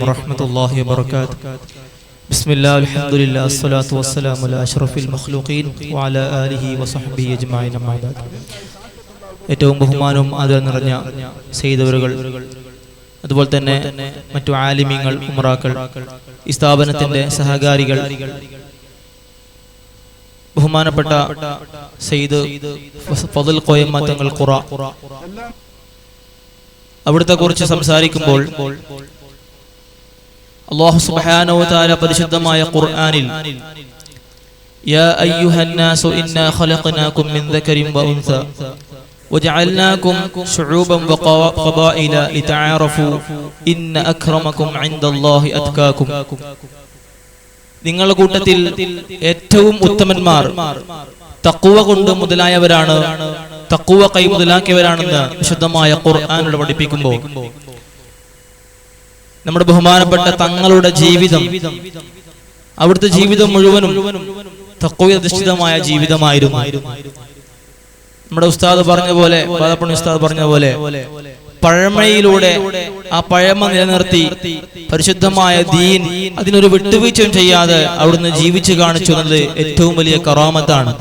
വറഹ്മത്തുള്ളാഹി വബറകാതുഹു. ബിസ്മില്ലാഹി അൽഹംദുലില്ലാഹി വസ്സലാത്തു വസ്സലാമു അലാ അഷ്റഫിൽ മഖ്ലൂഖീൻ വഅലാ ആലിഹി വസഹ്ബിഹി അജ്മഈൻ അമ്മാ ബഅദ്. ഏറ്റവും ബഹുമാനവും ആദരവും നിറഞ്ഞ സയ്യിദ് അവറുകൾ, അതുപോലെ തന്നെ മറ്റു ആലിമീങ്ങൾ, ഉമറാക്കൾ, ഈ സ്ഥാപനത്തിന്റെ സഹകാരികൾ, ബഹുമാനപ്പെട്ട സയ്യിദ് ഫضൽ കോയമ്മ തങ്ങൾ ഖുറ, അവിടുത്തെ കുറിച്ച് സംസാരിക്കുമ്പോൾ അല്ലാഹു സുബ്ഹാനഹു വ തആല പരിശുദ്ധമായ ഖുർആനിൽ യാ അയ്യുഹന്നാസു ഇന്നാ ഖലഖനാകും മിൻ ദക്കരിൻ വ ഉൻസ വജഅൽനാകും ശുഊബൻ വ ഖബായില ലിതആറഫു ഇന്ന അക്രമകും ഇൻദല്ലാഹി അത്ഖാകും. നിങ്ങളുടെ കൂട്ടത്തിൽ ഏറ്റവും ഉത്തമന്മാർ തഖ്വ കൊണ്ട് മുതലായവരാണ്, തഖ്വ കൈ മുതലാക്കിയവരാണെന്ന് വിശുദ്ധമായ ഖുർആനിലൂടെ പഠിപ്പിക്കുമ്പോൾ നമ്മുടെ ബഹുമാനപ്പെട്ട തങ്ങളുടെ ജീവിതം, അവിടുത്തെ ജീവിതം മുഴുവനും തഖ്വയധിഷ്ഠിതമായ ജീവിതമായിരുന്നു. നമ്മുടെ ഉസ്താദ് പറഞ്ഞ പോലെ, ബാലപ്പള്ളി ഉസ്താദ് പറഞ്ഞ പോലെ, പഴമയിലൂടെ ആ പഴമ നിലനിർത്തി പരിശുദ്ധമായ ദീൻ, അതിനൊരു വിട്ടുവീഴ്ചയും ചെയ്യാതെ അവിടുന്ന് ജീവിച്ചു കാണിച്ചു എന്നത് ഏറ്റവും വലിയ കറാമത്താണ്.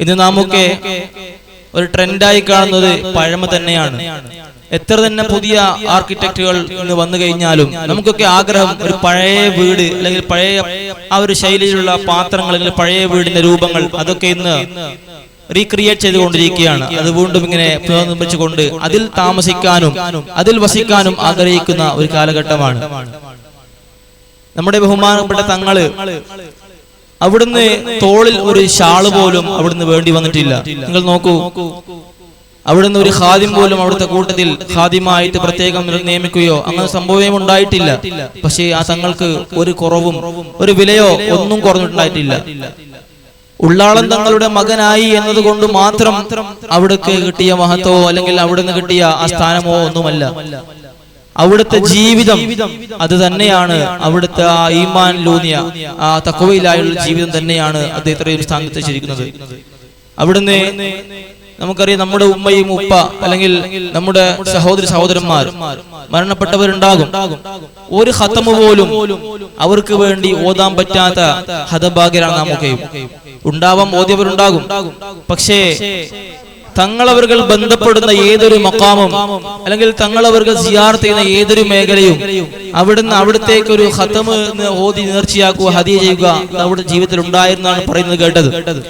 ഇന്ന് നാമൊക്കെ ഒരു ട്രെൻഡായി കാണുന്നത് പഴമ തന്നെയാണ്. എത്ര തന്നെ പുതിയ ആർക്കിടെക്റ്റുകൾ ഇന്ന് വന്നു കഴിഞ്ഞാലും നമുക്കൊക്കെ ആഗ്രഹം ഒരു പഴയ വീട്, അല്ലെങ്കിൽ പഴയ ആ ഒരു ശൈലിയിലുള്ള പാത്രങ്ങൾ, അല്ലെങ്കിൽ പഴയ വീടിന്റെ രൂപങ്ങൾ, അതൊക്കെ ഇന്ന് റീക്രിയേറ്റ് ചെയ്തുകൊണ്ടിരിക്കുകയാണ്. അത് വീണ്ടും ഇങ്ങനെ പുനർനിർമ്മിച്ചുകൊണ്ട് അതിൽ താമസിക്കാനും അതിൽ വസിക്കാനും ആഗ്രഹിക്കുന്ന ഒരു കാലഘട്ടമാണ്. നമ്മുടെ ബഹുമാനപ്പെട്ട തങ്ങള് അവിടുന്ന് തോളിൽ ഒരു ഷാള് പോലും അവിടുന്ന് വേണ്ടി വന്നിട്ടില്ല. നിങ്ങൾ നോക്കൂ, അവിടുന്ന് ഒരു ഖാദിം പോലും അവിടുത്തെ കൂട്ടത്തിൽ ഖാദിമായിട്ട് പ്രത്യേകം നിയമിക്കുകയോ അങ്ങനെ സംഭവം ഉണ്ടായിട്ടില്ല. പക്ഷേ ആ തങ്ങൾക്ക് ഒരു കുറവും ഒരു വിലയോ ഒന്നും കുറഞ്ഞിട്ടുണ്ടായിട്ടില്ല. ഉള്ളാളം തങ്ങളുടെ മകനായി എന്നതുകൊണ്ട് മാത്രം അവിടേക്ക് കിട്ടിയ മഹത്വമോ അല്ലെങ്കിൽ അവിടുന്ന് കിട്ടിയ ആ സ്ഥാനമോ ഒന്നുമല്ല. അവിടുത്തെ ജീവിതം അത് തന്നെയാണ്, അവിടുത്തെ ആ ഈമാനിലൂന്നിയ ആ തഖ്വയിലായുള്ള ജീവിതം തന്നെയാണ് അദ്ദേഹത്തെ ഒരു സ്ഥാനത്ത് വെച്ചിരിക്കുന്നത്. അവിടുന്ന് നമുക്കറിയാം, നമ്മുടെ ഉമ്മയും ഉപ്പ അല്ലെങ്കിൽ നമ്മുടെ സഹോദരി സഹോദരന്മാർ മരണപ്പെട്ടവരുണ്ടാകും. ഒരു ഖതമ് പോലും അവർക്ക് വേണ്ടി ഓതാൻ പറ്റാത്ത ഹതഭാഗ്യരാണ് നാമൊക്കെയും. ഉണ്ടാവാം, ഓതിയവരുണ്ടാകും. പക്ഷേ തങ്ങളവர்கள் ബന്ധപ്പെടുന്ന ഏതൊരു മഖാമും അല്ലെങ്കിൽ തങ്ങളവர்கள் സിയാറത്ത് ചെയ്യുന്ന ഏതൊരു മേഖലയും അവിടുന്ന് അവിടത്തേക്ക് ഒരു ഖതമ് ഓതി നേർച്ചയാക്കുക, ഹദിയ ചെയ്യുക നമ്മുടെ ജീവിതത്തിൽ ഉണ്ടായിരുന്നാണ് പറയുന്നത് കേട്ടത്.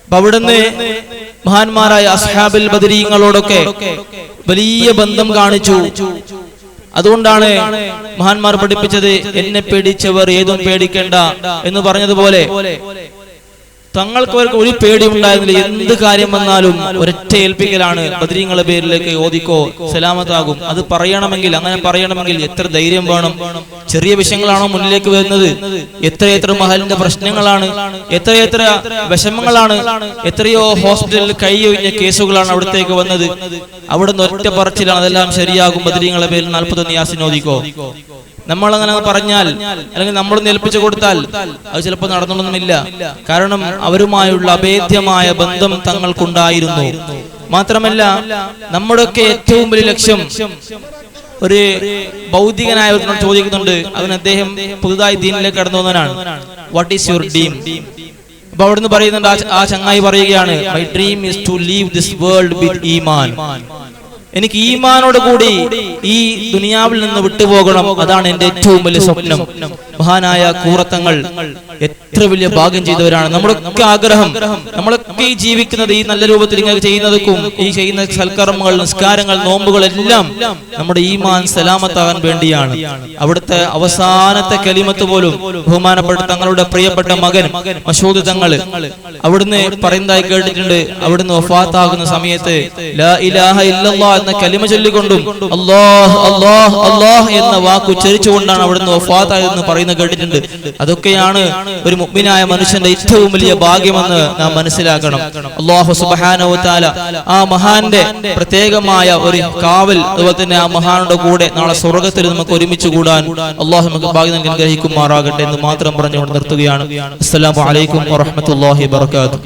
അപ്പൊ അവിടുന്ന് മഹാന്മാരായ അസ്ഹാബുൽ ബദരീങ്ങളോടൊക്കെ വലിയ ബന്ധം കാണിച്ചു. അതുകൊണ്ടാണ് മഹാന്മാർ പഠിപ്പിച്ചത്, എന്നെ പേടിച്ചവർ ഏതും പേടിക്കേണ്ട എന്ന് പറഞ്ഞതുപോലെ തങ്ങൾക്ക് ഒരു പേടിയും ഉണ്ടായിരുന്നില്ല. എന്ത് കാര്യം വന്നാലും ഒരൊറ്റ ഏൽപ്പിക്കലാണ്, ബദരീങ്ങളുടെ പേരിലേക്ക് ഓദിക്കോ സലാമത്താകും. അത് പറയണമെങ്കിൽ, അങ്ങനെ പറയണമെങ്കിൽ എത്ര ധൈര്യം വേണം. ചെറിയ വിഷയങ്ങളാണോ മുന്നിലേക്ക് വരുന്നത്? എത്രയെത്ര മഹലിന്റെ പ്രശ്നങ്ങളാണ്, എത്രയെത്ര വിഷമങ്ങളാണ്, എത്രയോ ഹോസ്പിറ്റലിൽ കൈയൊഴിഞ്ഞ കേസുകളാണ് അവിടത്തേക്ക് വന്നത്. അവിടുന്ന് ഒറ്റ പറച്ചിലാണ് അതെല്ലാം ശരിയാകും, ബദരീങ്ങളുടെ പേരിൽ 41 യാസീൻ ഓദിക്കോ. നമ്മളങ്ങനെ പറഞ്ഞാൽ അല്ലെങ്കിൽ നമ്മൾ ഏൽപ്പിച്ചു കൊടുത്താൽ അത് ചിലപ്പോൾ നടന്നൊന്നുമില്ല. കാരണം അവരുമായുള്ള അഭേദ്യമായ ബന്ധം തങ്ങൾക്കുണ്ടായിരുന്നു. മാത്രമല്ല നമ്മുടെയൊക്കെ ഏറ്റവും വലിയ ലക്ഷ്യം, ഒരു ഭൗതികനായ ചോദിക്കുന്നുണ്ട്, അതിന് അദ്ദേഹം പുതുതായി ദീനിലേക്ക് കടന്നു വന്നവനാണ്, വാട്ട് ഈസ് യുവർ ഡ്രീം? അപ്പൊ അവിടുന്ന് പറയുന്നുണ്ട്, ആ ചങ്ങായി പറയുകയാണ്, my dream is to leave this world with iman. എനിക്ക് ഈമാനോട് കൂടി ഈ ദുനിയാവിൽ നിന്ന് വിട്ടുപോകണം, അതാണ് എന്റെ ഏറ്റവും വലിയ സ്വപ്നം. മഹാനായ കൂറത്തങ്ങൾ എത്ര വലിയ ഭാഗ്യം ചെയ്തവരാണ്. നമ്മളൊക്കെ ആഗ്രഹം, നമ്മളൊക്കെ ഈ ജീവിക്കുന്നത് ഈ നല്ല രൂപത്തിൽ ഇങ്ങനെ ചെയ്യുന്നതും ഈ ചെയ്യുന്ന സൽക്കർമ്മങ്ങൾ, നിസ്കാരങ്ങൾ, നോമ്പുകൾ എല്ലാം നമ്മുടെ ഈമാൻ സലാമത്താകാൻ വേണ്ടിയാണ്. അവിടുത്തെ അവസാനത്തെ കലിമത്ത് പോലും ബഹുമാനപ്പെട്ട തങ്ങളുടെ പ്രിയപ്പെട്ട മകൻ മശൂദ് തങ്ങൾ അവിടുന്ന് പറയുന്നതായി കേട്ടിട്ടുണ്ട്. അവിടുന്ന് വഫാത്താകുന്ന സമയത്ത് ലാ ഇലാഹ ഇല്ലല്ലാഹ് എന്ന കലിമ ചൊല്ലിക്കൊണ്ടും അല്ലാഹ് അല്ലാഹ് അല്ലാഹ് എന്ന വാക്ക് ഉച്ചരിച്ചുകൊണ്ടാണ് അവിടുന്ന് വഫാത്തായതെന്ന് പറയുന്നത് കേട്ടിട്ടുണ്ട്. അതൊക്കെയാണ് ഒരു മുഅ്മിനായ മനുഷ്യന്റെ ഏറ്റവും വലിയ ഭാഗ്യമെന്ന് നാം മനസ്സിലാക്കണം. അല്ലാഹു സുബ്ഹാനഹു വ തആല ആ മഹാന്റെ പ്രത്യേകമായ ഒരു കാവൽ, അതുപോലെ തന്നെ ആ മഹാനുടെ കൂടെ നാളെ സ്വർഗ്ഗത്തിൽ നമുക്ക് ഒരുമിച്ച് കൂടാൻ അല്ലാഹു നമുക്ക് ഭാഗ്യം നൽകി അനുഗ്രഹിക്കുമാറാകട്ടെ എന്ന് മാത്രം പറഞ്ഞുകൊണ്ട് നിർത്തുകയാണ്. അസ്സലാമു അലൈക്കും വറഹ്മത്തുള്ളാഹി വബറകാതുഹു.